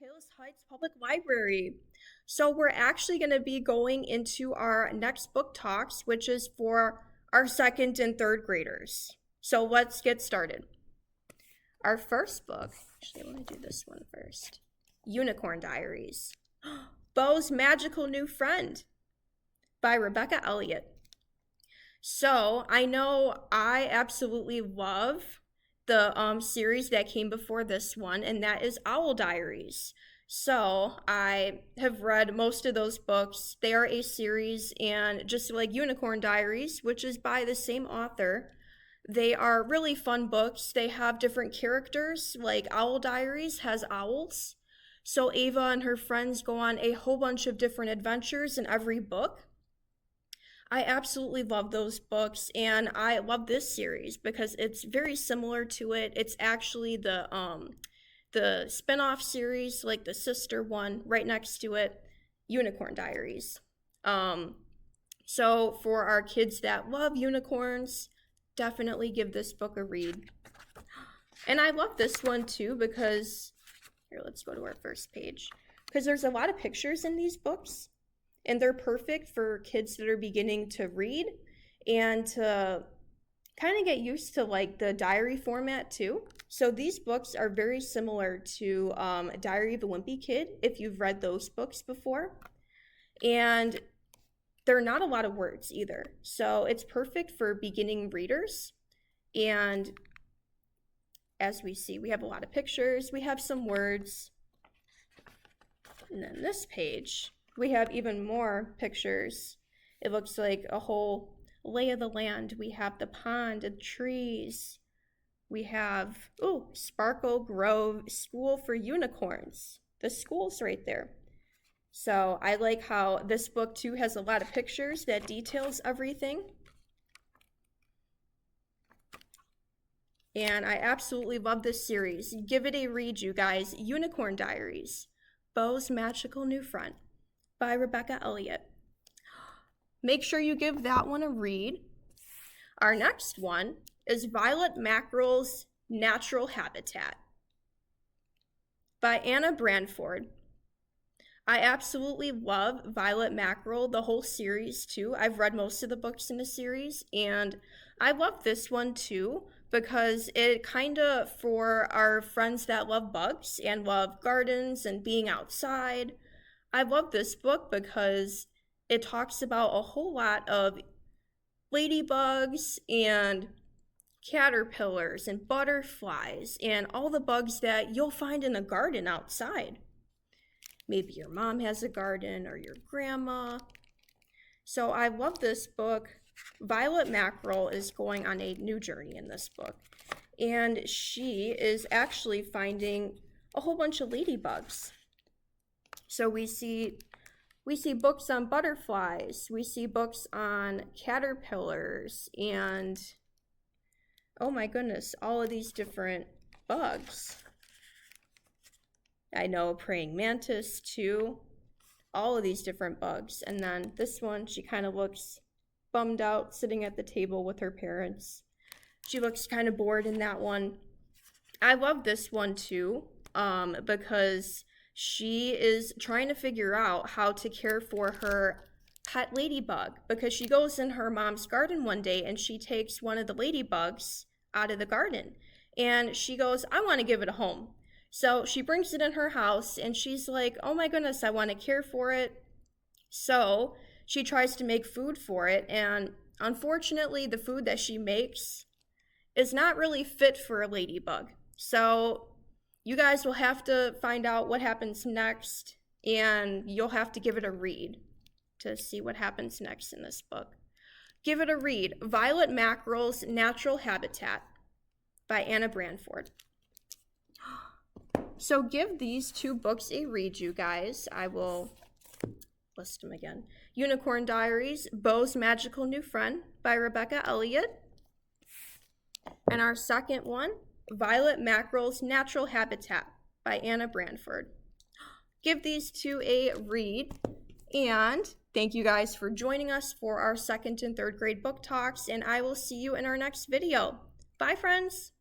Hills Heights Public Library. So we're actually going to be going into our next book talks, which is for our second and third graders. So let's get started. Our first book, actually I want to do this one first. Unicorn Diaries. Beau's Magical New Friend by Rebecca Elliott. So I know I absolutely love the series that came before this one, and that is Owl Diaries. So I have read most of those books. They are a series, and just like Unicorn Diaries, which is by the same author, they are really fun books. They have different characters, like Owl Diaries has owls. So Ava and her friends go on a whole bunch of different adventures in every book. I absolutely love those books, and I love this series because it's very similar to it. It's actually the spin-off series, like the sister one right next to it, Unicorn Diaries. So for our kids that love unicorns, definitely give this book a read. And I love this one too because, here, let's go to our first page, because there's a lot of pictures in these books. And they're perfect for kids that are beginning to read and to kind of get used to like the diary format too. So these books are very similar to Diary of a Wimpy Kid, if you've read those books before. And they're not a lot of words either. So it's perfect for beginning readers. And as we see, we have a lot of pictures, we have some words. And then this page, we have even more pictures. It looks like a whole lay of the land. We have the pond, the trees. We have, Sparkle Grove School for Unicorns. The school's right there. So I like how this book too has a lot of pictures that details everything. And I absolutely love this series. Give it a read, you guys. Unicorn Diaries, Beau's Magical New Friend by Rebecca Elliott. Make sure you give that one a read. Our next one is Violet Mackerel's Natural Habitat by Anna Branford. I absolutely love Violet Mackerel, the whole series too. I've read most of the books in the series, and I love this one too because it kind of, for our friends that love bugs and love gardens and being outside, I love this book because it talks about a whole lot of ladybugs and caterpillars and butterflies and all the bugs that you'll find in a garden outside. Maybe your mom has a garden or your grandma. So I love this book. Violet Mackerel is going on a new journey in this book, and she is actually finding a whole bunch of ladybugs. So we see books on butterflies, we see books on caterpillars, and oh my goodness, all of these different bugs. I know, praying mantis too, all of these different bugs. And then this one, she kind of looks bummed out sitting at the table with her parents. She looks kind of bored in that one. I love this one too, because she is trying to figure out how to care for her pet ladybug, because she goes in her mom's garden one day and she takes one of the ladybugs out of the garden and she goes, I want to give it a home. So she brings it in her house and she's like, oh my goodness, I want to care for it. So she tries to make food for it, and unfortunately the food that she makes is not really fit for a ladybug. So you guys will have to find out what happens next, and you'll have to give it a read to see what happens next in this book. Give it a read. Violet Mackerel's Natural Habitat by Anna Branford. So give these two books a read, you guys. I will list them again. Unicorn Diaries, Beau's Magical New Friend by Rebecca Elliott. And our second one, Violet Mackerel's Natural Habitat by Anna Branford. Give these two a read, and thank you guys for joining us for our second and third grade book talks, and I will see you in our next video. Bye, friends!